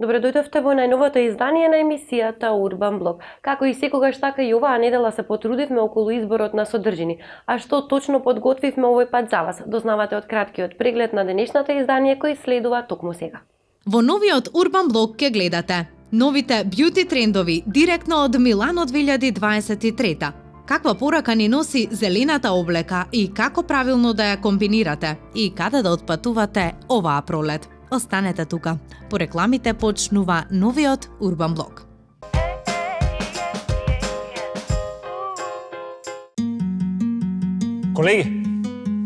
Добре дојдовте во најновото издание на емисијата Урбан Блог. Како и секогаш, така и оваа недела се потрудивме околу изборот на содржини. А што точно подготвивме овој пат за вас, дознавате од краткиот преглед на денешното издание кој следува токму сега. Во новиот Урбан Блог ќе гледате новите бјути трендови директно од Милано 2023. Каква порака ни носи зелената облека и како правилно да ја комбинирате и каде да отпатувате оваа пролет. Останете тука. По рекламите почнува новиот Урбан Блог. Колеги,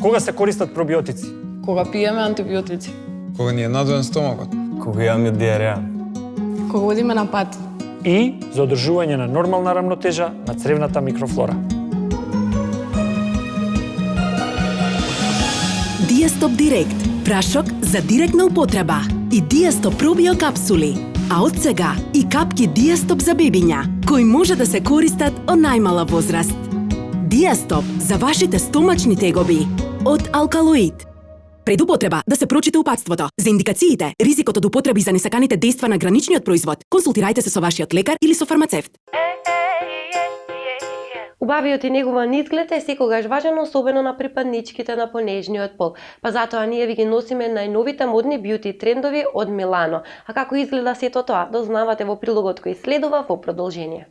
кога се користат пробиотици? Кога пиеме антибиотици. Кога ни е надоен стомакот. Кога имаме диареја. Кога одиме на пат. И за одржување на нормална рамнотежа на цревната микрофлора. Диастоп Директ, прашок за директна употреба и Диастоп пробио капсули, а од сега и капки Диастоп за бебиња, кои може да се користат од најмала возраст. Диастоп за вашите стомачни тегоби од алкалоид. Пред употреба да се прочита упатството. За индикациите, ризикот од употреби за несаканите дејства на граничниот производ, консултирајте се со вашиот лекар или со фармацевт. Убавиот и негован изглед е секогаш важен, особено на припадничките на понежниот пол. Па затоа ние ви ги носиме најновите модни бјути трендови од Милано. А како изгледа сето тоа, дознавате во прилогот кој следува во продолжение.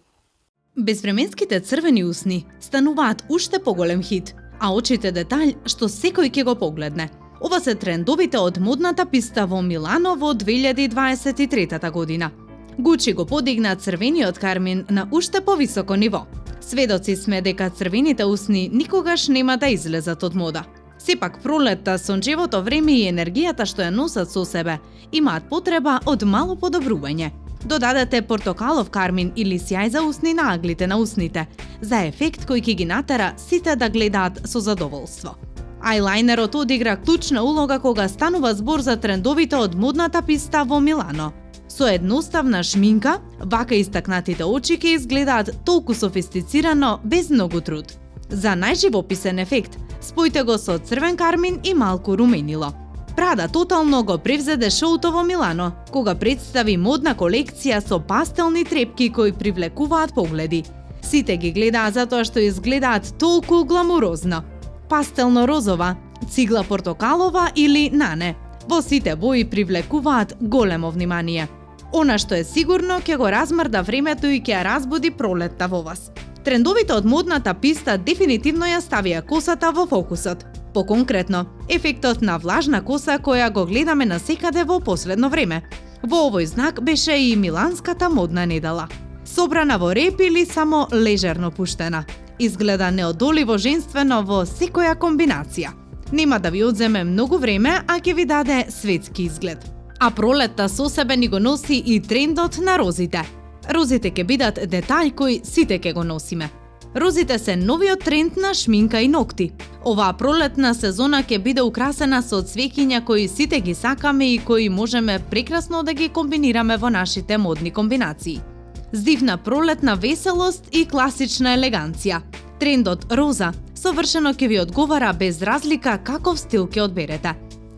Безвременските црвени усни стануваат уште поголем хит, а очите детаљ што секој ќе го погледне. Ова се трендовите од модната писта во Милано во 2023 година. Гучи го подигна црвениот кармин на уште повисоко ниво. Сведоци сме дека црвените усни никогаш нема да излезат од мода. Сепак пролетта, сончевото време и енергијата што ја носат со себе имаат потреба од мало подобрување. Додадете портокалов кармин или сјај за усни на аглите на усните, за ефект кој ќе ги натера сите да гледаат со задоволство. Ајлајнерот одигра клучна улога кога станува збор за трендовите од модната писта во Милано. Со едноставна шминка, вака истакнатите очи ќе изгледаат толку софистицирано без многу труд. За најживописен ефект, спојте го со црвен кармин и малку руменило. Прада тотално го превзеде шоуто во Милано, кога представи модна колекција со пастелни трепки кои привлекуваат погледи. Сите ги гледаат затоа што изгледаат толку гламурозно. Пастелно-розова, цигла портокалова или нане. Во сите бои привлекуваат големо внимание. Она што е сигурно ќе го размрда времето и ќе ја разбуди пролетта во вас. Трендовите од модната писта дефинитивно ја ставија косата во фокусот. Поконкретно, ефектот на влажна коса која го гледаме насекаде во последно време. Во овој знак беше и миланската модна недела. Собрана во реп или само лежерно пуштена. Изгледа неодоливо женствено во секоја комбинација. Нема да ви одземе многу време, а ќе ви даде светски изглед. А пролетта со себе ни го носи и трендот на розите. Розите ќе бидат детаљ кој сите ќе го носиме. Розите се новиот тренд на шминка и ногти. Оваа пролетна сезона ќе биде украсена со цвеќиња кои сите ги сакаме и кои можеме прекрасно да ги комбинираме во нашите модни комбинации. Здивна пролетна веселост и класична елеганција. Трендот роза совршено ќе ви одговара без разлика каков стил ќе одберете.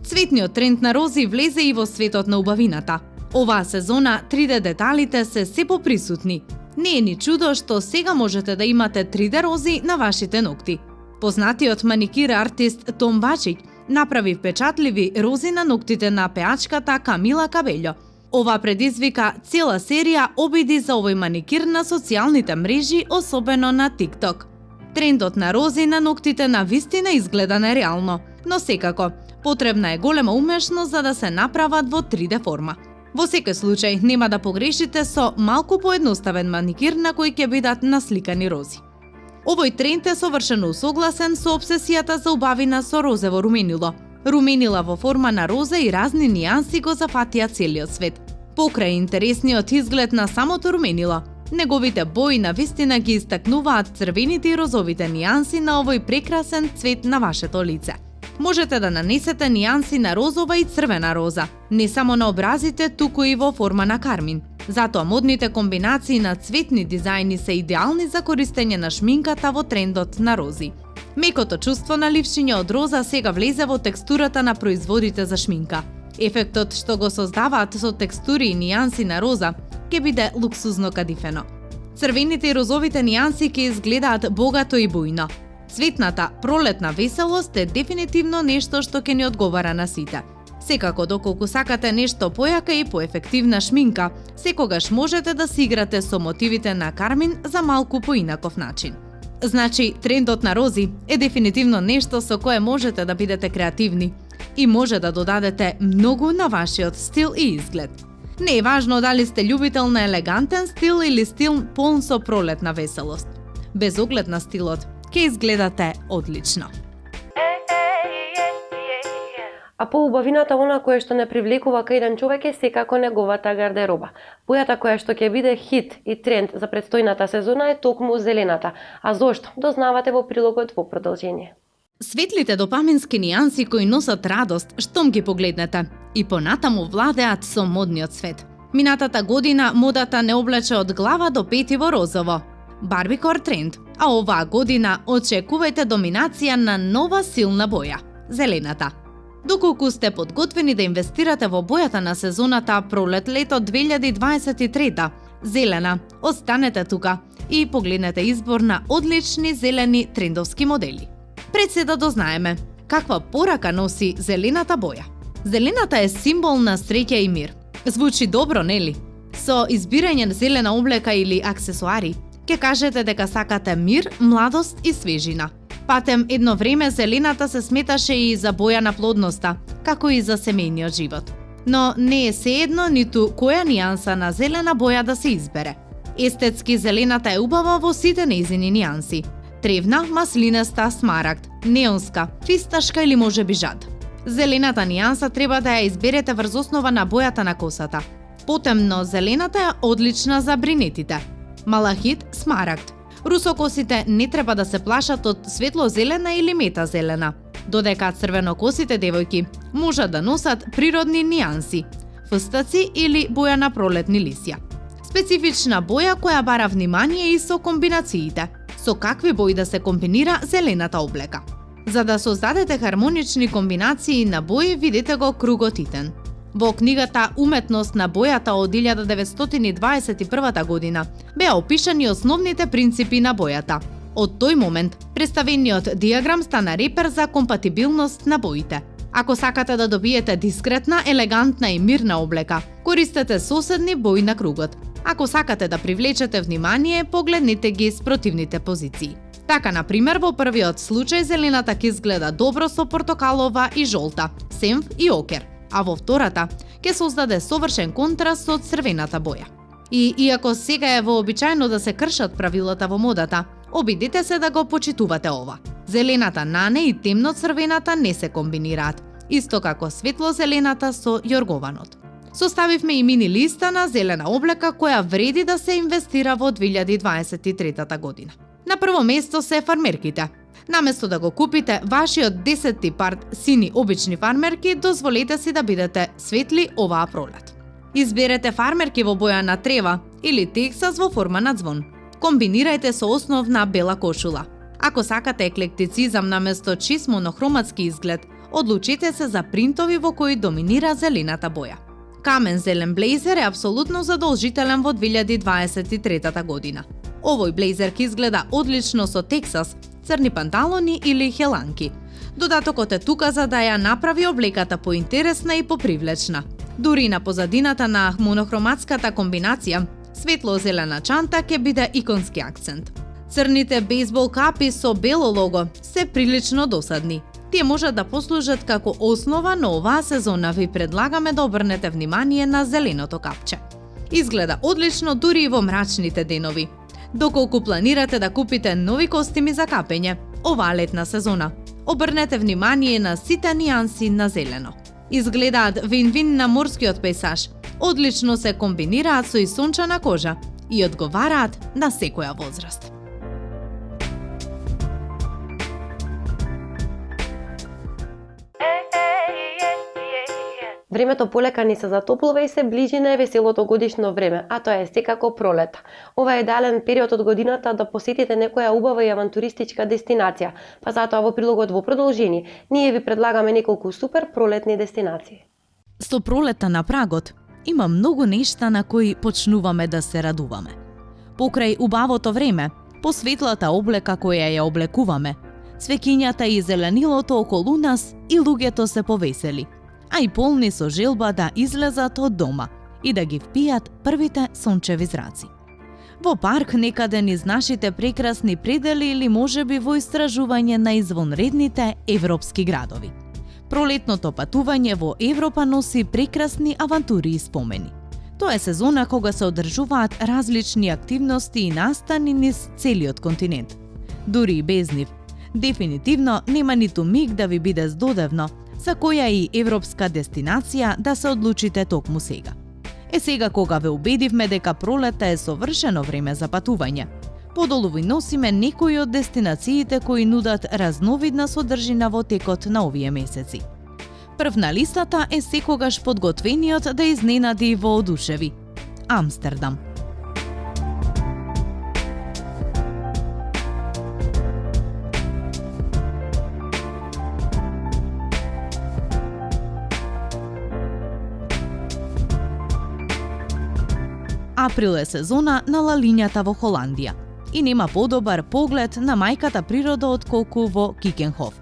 Цветниот тренд на рози влезе и во светот на убавината. Оваа сезона 3D деталите се поприсутни. Не е ни чудо што сега можете да имате 3D рози на вашите ногти. Познатиот маникир артист Том Бачик направи впечатливи рози на ногтите на пеачката Камила Кабелјо. Ова предизвика цела серија обиди за овој маникир на социјалните мрежи, особено на TikTok. Трендот на рози на ногтите на вистина изгледа нереално, но секако, потребна е голема умешност за да се направат во 3D форма. Во секој случај, нема да погрешите со малку поедноставен маникир на кој ќе бидат насликани рози. Овој тренд е совршено усогласен со обсесијата за убавина со розево руменило. Руменила во форма на роза и разни нијанси го зафатија целиот свет. Покрај интересниот изглед на самото руменило, неговите бои на вистина ги истакнуваат црвените и розовите нијанси на овој прекрасен цвет на вашето лице. Можете да нанесете нијанси на розова и црвена роза, не само на образите, туку и во форма на кармин. Затоа модните комбинации на цветни дизајни се идеални за користење на шминката во трендот на рози. Мекото чувство на лившиње од роза сега влезе во текстурата на производите за шминка. Ефектот што го создаваат со текстури и нијанси на роза ќе биде луксузно кадифено. Црвените и розовите нијанси ќе изгледаат богато и бујно. Цветната пролетна веселост е дефинитивно нешто што ќе ни одговара на сите. Секако, доколку сакате нешто појака и поефективна шминка, секогаш можете да си играте со мотивите на кармин за малку поинаков начин. Значи, трендот на рози е дефинитивно нешто со кое можете да бидете креативни и може да додадете многу на вашиот стил и изглед. Не е важно дали сте љубител на елегантен стил или стил полн со пролетна веселост. Без оглед на стилот, ќе изгледате одлично. А поубавината она која што не привлекува кај еден човек е секако неговата гардероба. Бојата која што ќе биде хит и тренд за предстојната сезона е токму зелената. А зошто? Дознавате во прилогот во продолжение. Светлите допамински нијанси кои носат радост, штом ги погледнете, и понатаму владеат со модниот свет. Минатата година модата не облече од глава до пети во розово. Барбикор тренд, а оваа година очекувајте доминација на нова силна боја – зелената. Доколку сте подготвени да инвестирате во бојата на сезоната пролет-лето 2023, зелена, останете тука и погледнете избор на одлични зелени трендовски модели. Пред се да дознаеме каква порака носи зелената боја. Зелената е символ на среќа и мир. Звучи добро, нели? Со избирање на зелена облека или аксесуари, ќе кажете дека сакате мир, младост и свежина. Патем едно време зелената се сметаше и за боја на плодноста, како и за семејниот живот. Но не е сеедно ниту која нијанса на зелена боја да се избере. Естетски зелената е убава во сите нејзини нијанси. Тревна, маслинеста, смарагд, неонска, фисташка или можеби жад. Зелената нијанса треба да ја изберете врз основа на бојата на косата. Потемно зелената е одлична за бринетите. Малахит, смарагд. Русокосите не треба да се плашат од светло-зелена или мета-зелена, додека црвенокосите девојки можат да носат природни нијанси, фстаци или боја на пролетни лисја. Специфична боја која бара внимание и со комбинациите, со какви бои да се комбинира зелената облека. За да создадете хармонични комбинации на бои, видите го кругот Титен. Во книгата Уметност на бојата од 1921 година беа опишани основните принципи на бојата. Од тој момент, представениот диаграм стана репер за компатибилност на боите. Ако сакате да добиете дискретна, елегантна и мирна облека, користете соседни бои на кругот. Ако сакате да привлечете внимание, погледнете ги спротивните позиции. Така, например, во првиот случај зелената ќе изгледа добро со портокалова и жолта, сенф и окер, а во втората ќе создаде совршен контраст со црвената боја. И иако сега е вообичаено да се кршат правилата во модата, обидете се да го почитувате ова. Зелената нане и темно црвената не се комбинираат, исто како светло-зелената со јоргованот. Составивме и мини листа на зелена облека која вреди да се инвестира во 2023 година. На прво место се фармерките. Наместо да го купите вашиот 10-ти пар сини обични фармерки, дозволете си да бидете светли оваа пролет. Изберете фармерки во боја на трева или тексас во форма на ѕвон. Комбинирајте со основна бела кошула. Ако сакате еклектицизам наместо чист монохроматски изглед, одлучете се за принтови во кои доминира зелената боја. Камен зелен блейзер е апсолутно задолжителен во 2023 година. Овој блейзер ќе изгледа одлично со тексас, црни панталони или хеланки. Додатокот е тука за да ја направи облеката поинтересна и попривлечна. Дури на позадината на монохроматската комбинација, светло-зелена чанта ќе биде иконски акцент. Црните бейсбол капи со бело лого се прилично досадни. Тие можат да послужат како основа, но оваа сезона ви предлагаме да обрнете внимание на зеленото капче. Изгледа одлично дури и во мрачните денови. Доколку планирате да купите нови костими за капење оваа летна сезона, обрнете внимание на сите нијанси на зелено. Изгледаат вин-вин на морскиот пейсаж, одлично се комбинираат со и сончана кожа и одговараат на секоја возраст. Времето полека ни се затоплува и се ближи на веселото годишно време, а тоа е секако пролета. Ова е идеален период од годината да посетите некоја убава и авантуристичка дестинација, па затоа во прилогот во продолжение ние ви предлагаме неколку супер пролетни дестинации. Со пролета на прагот има многу нешта на кои почнуваме да се радуваме. Покрај убавото време, по светлата облека која ја облекуваме, цвеќињата и зеленилото околу нас и луѓето се повесели, а и полни со желба да излезат од дома и да ги впијат првите сончеви зраци. Во парк некаде низ нашите прекрасни предели или можеби во истражување на извонредните европски градови. Пролетното патување во Европа носи прекрасни авантури и спомени. Тоа е сезона кога се одржуваат различни активности и настани низ целиот континент. Дури и без нив, дефинитивно нема ниту миг да ви биде здодевно за која и европска дестинација да се одлучите токму сега. Сега кога ве убедивме дека пролета е совршено време за патување, подолу ви носиме некои од дестинациите кои нудат разновидна содржина во текот на овие месеци. Прв на листата е секогаш подготвениот да изненади и воодушеви – Амстердам. Април е сезона на лалињата во Холандија и нема подобар поглед на мајката природа отколку во Кикенхоф.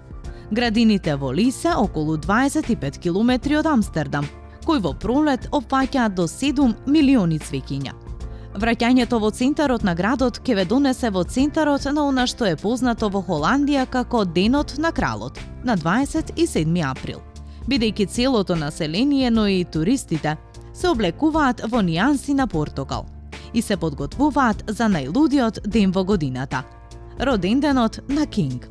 Градините во Лисе, околу 25 километри од Амстердам, кои во пролет опфаќаат до 7 милиони цвеќиња. Враќањето во центарот на градот ќе ве донесе во центарот на она што е познато во Холандија како Денот на кралот, на 27 април. Бидејќи целото население, но и туристите, се облекуваат во нијанси на портокал и се подготвуваат за најлудиот ден во годината – роденденот на Кинг.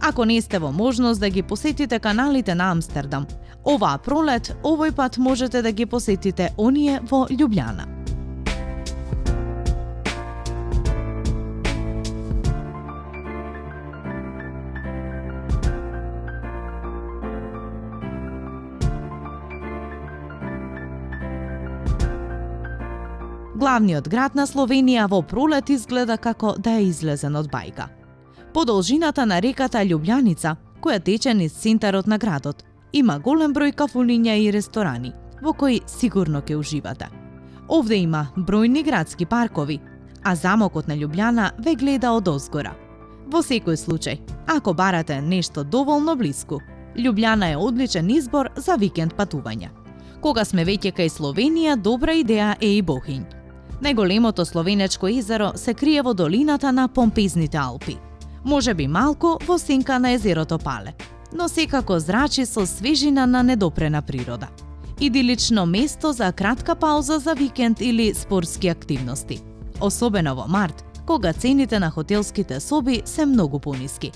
Ако не сте во можност да ги посетите каналите на Амстердам, оваа пролет, овој пат можете да ги посетите оние во Љубљана. Главниот град на Словенија во пролет изгледа како да е излезен од бајка. По должината на реката Љубљаница, која тече низ центарот на градот, има голем број кафулиња и ресторани, во кои сигурно ќе уживате. Овде има бројни градски паркови, а замокот на Љубљана ве гледа од озгора. Во секој случај, ако барате нешто доволно блиску, Љубљана е одличен избор за викенд патување. Кога сме веќе кај Словенија, добра идеја е и Бохињ. Најголемото словенечко езеро се крие во долината на помпезните Алпи. Може би малку во сенка на езерото Пале, но секако зрачи со свежина на недопрена природа. Идилично место за кратка пауза за викенд или спортски активности. Особено во март, кога цените на хотелските соби се многу пониски.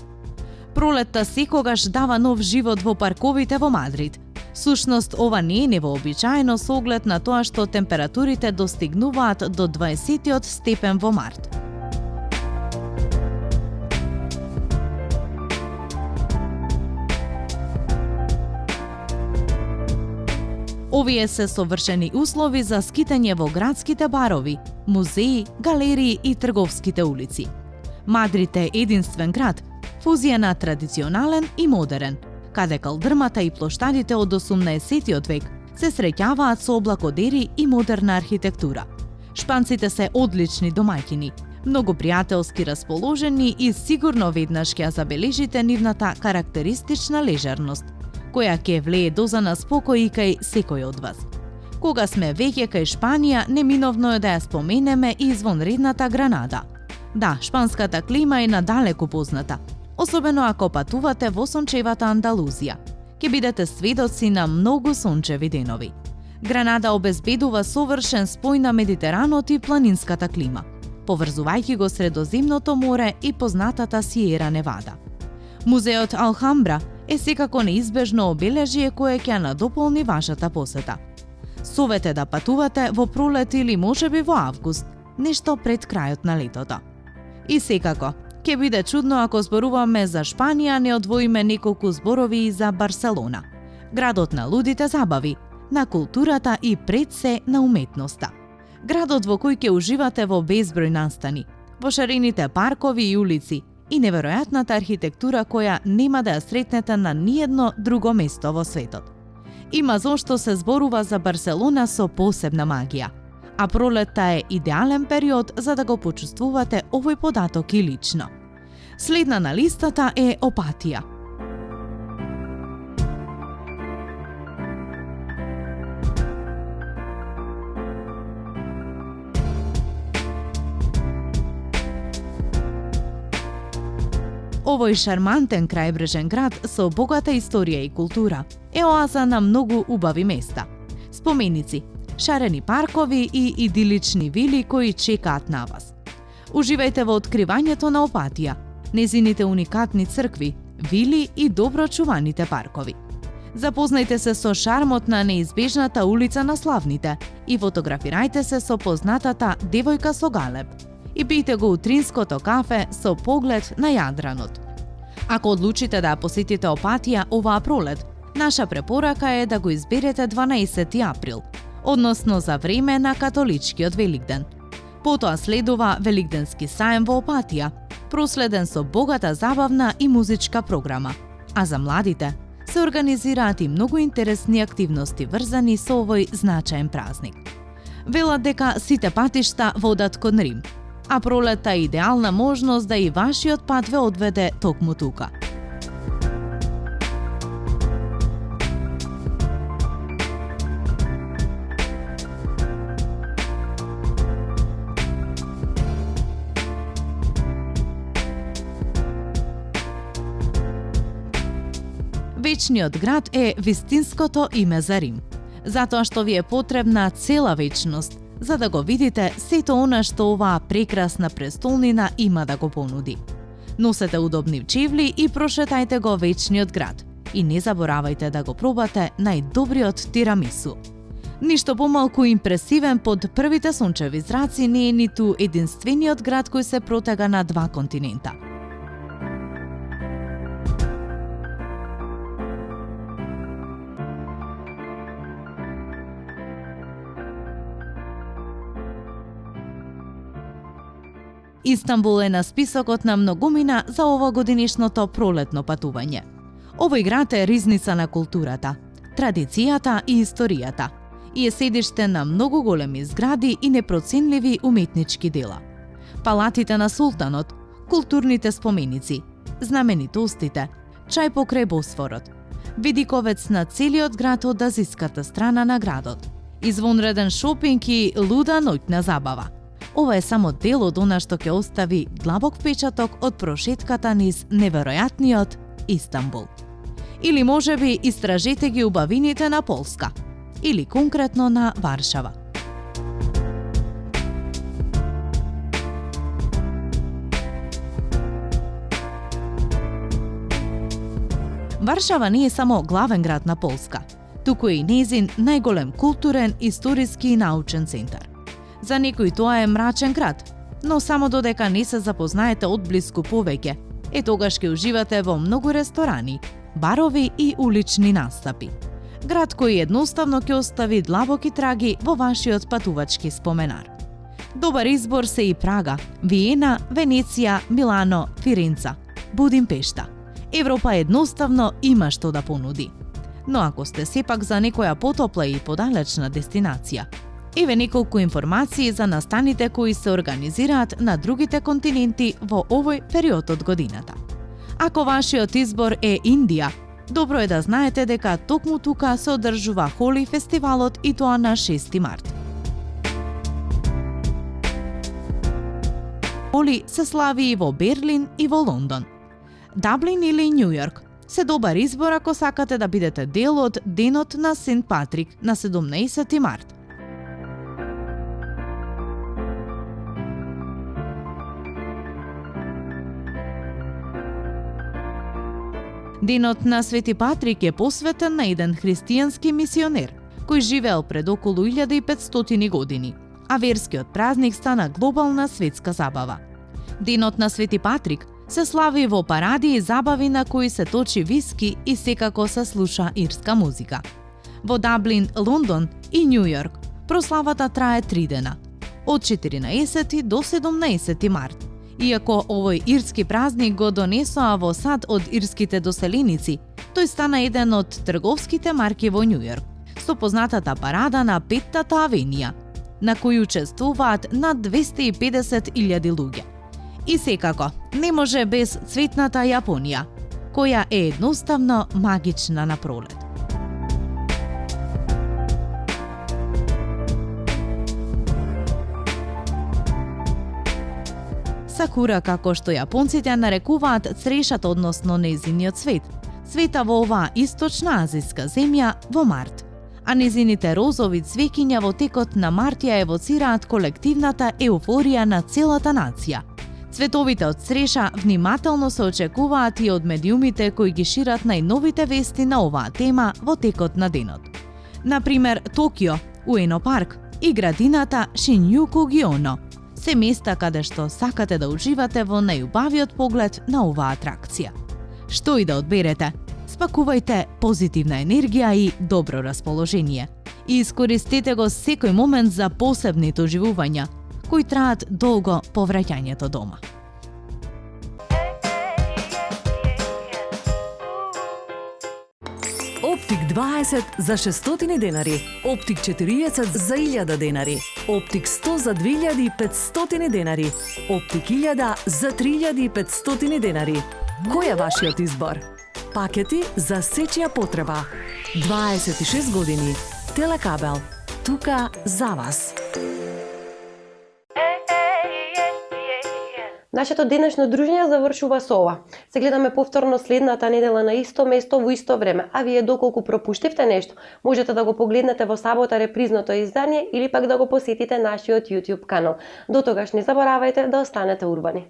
Пролетта секогаш дава нов живот во парковите во Мадрид. Сушност, ова не е невообичаено со оглед на тоа што температурите достигнуваат до 20 степен во март. Овие се совршени услови за скитање во градските барови, музеи, галерии и трговските улици. Мадрид е единствен град, фузија на традиционален и модерен, каде калдрмата и плоштадите од 18 век се среќаваат со облакодери и модерна архитектура. Шпанците се одлични домаќини, многу пријателски расположени и сигурно веднаш ќе забележите нивната карактеристична лежерност, која ќе влее доза на спокој и кај секој од вас. Кога сме веќе кај Шпанија, неминовно е да ја споменеме и извонредната Гранада. Да, шпанската клима е надалеку позната, особено ако патувате во сончевата Андалузија. Ќе бидете сведоци на многу сончеви денови. Гранада обезбедува совршен спој на Медитеранот и планинската клима, поврзувајќи го Средоземното море и познатата Сиера Невада. Музеот Алхамбра е секако неизбежно обележје кое ќе надополни вашата посета. Совет е да патувате во пролет или можеби во август, нешто пред крајот на летото. И секако, ќе биде чудно ако зборуваме за Шпанија, не одвоиме неколку зборови и за Барселона, градот на лудите забави, на културата и пред се на уметноста. Градот во кој ќе уживате во безброј настани, во шарените паркови и улици и неверојатната архитектура која нема да ја сретнете на ниедно друго место во светот. Има зошто се зборува за Барселона со посебна магија, а пролетта е идеален период за да го почувствувате овој податок и лично. Следна на листата е Опатија. Овој шармантен крајбрежен град со богата историја и култура е оаза на многу убави места. Споменици, шарени паркови и идилични вили кои чекаат на вас. Уживајте во откривањето на Опатија, незините уникатни цркви, вили и добро чуваните паркови. Запознајте се со шармот на неизбежната улица на славните и фотографирајте се со познатата девојка со галеб и пијте го утринското кафе со поглед на Јадранот. Ако одлучите да ја посетите Опатија оваа пролет, наша препорака е да го изберете 12 април, односно за време на католичкиот Великден. Потоа следува Великденски саем во Опатија, проследен со богата забавна и музичка програма. А за младите се организираат и многу интересни активности врзани со овој значаен празник. Велат дека сите патишта водат кон Рим, а пролетта е идеална можност да и вашиот пат ве одведе токму тука. Вечниот град е вистинското име за Рим, затоа што ви е потребна цела вечност за да го видите сето она што оваа прекрасна престолнина има да го понуди. Носете удобни чевли и прошетајте го вечниот град и не заборавајте да го пробате најдобриот тирамису. Ништо помалку импресивен под првите сончеви зраци не е ниту единствениот град кој се протега на 2 континента. Истанбул е на списокот на многумина за овогодинишното пролетно патување. Овој град е ризница на културата, традицијата и историјата и е седиште на многу големи згради и непроценливи уметнички дела. Палатите на султанот, културните споменици, знаменитостите, чај покрај Босфорот, видиковец на целиот град од азиската страна на градот, извонреден шопинг и луда ноќна забава. Ова е само дел од она што ќе остави длабок впечаток од прошетката низ неверојатниот Истанбул. Или можеби истражете ги убавините на Полска, или конкретно на Варшава. Варшава не е само главен град на Полска, туку е и незин најголем културен, историски и научен центар. За некој тоа е мрачен град, но само додека не се запознаете одблиску повеќе, тогаш ќе уживате во многу ресторани, барови и улични настапи. Град кој едноставно ќе остави длабоки траги во вашиот патувачки споменар. Добар избор се и Прага, Виена, Венеција, Милано, Фиренца, Будимпешта. Европа едноставно има што да понуди. Но ако сте сепак за некоја потопла и подалечна дестинација, еве неколку информации за настаните кои се организираат на другите континенти во овој период од годината. Ако вашиот избор е Индија, добро е да знаете дека токму тука се одржува Холи фестивалот и тоа на 6 март. Холи се слави и во Берлин и во Лондон. Даблин или Њу Јорк се добар избор ако сакате да бидете дел од денот на Сент Патрик на 17 март. Денот на Свети Патрик е посветен на еден христијански мисионер, кој живеел пред околу 1500 години, а верскиот празник стана глобална светска забава. Денот на Свети Патрик се слави во паради и забави на кои се точи виски и секако се слуша ирска музика. Во Даблин, Лондон и Њу Јорк прославата трае 3 дена, од 14 до 17 март, Иако овој ирски празник го донесоа во сад од ирските доселеници, тој стана еден од трговските марки во Њујорк, со познатата парада на Петтата авенија, на кој учествуваат над 250.000 луѓе. И секако, не може без цветната Јапонија, која е едноставно магична на пролет. Сакура, како што јапонците нарекуваат црешата, односно нејзиниот цвет, цвета во оваа источна азиска земја во март, а незините розови цвеќиња во текот на март ја евоцираат колективната еуфорија на целата нација. Цветовите од цреша внимателно се очекуваат и од медиумите кои ги шират најновите вести на оваа тема во текот на денот. Например, Токио, Уено парк и градината Шинјуку-гионо се места каде што сакате да уживате во најубавиот поглед на оваа атракција. Што и да одберете, спакувајте позитивна енергија и добро расположение. И искористете го секој момент за посебни доживувања, кои траат долго по враќањето дома. Оптик 20 за 600 денари, Оптик 40 за 1000 денари, Оптик 100 за 2500 денари, Оптик 1000 за 3500 денари. Кој е вашиот избор? Пакети за сечија потреба. 26 години. Телекабел. Тука за вас. Нашето денешно дружење завршува со ова. Се гледаме повторно следната недела на исто место во исто време, а вие доколку пропуштивте нешто, можете да го погледнете во сабота репризното издание или пак да го посетите нашиот YouTube канал. До тогаш не заборавајте да останете урбани.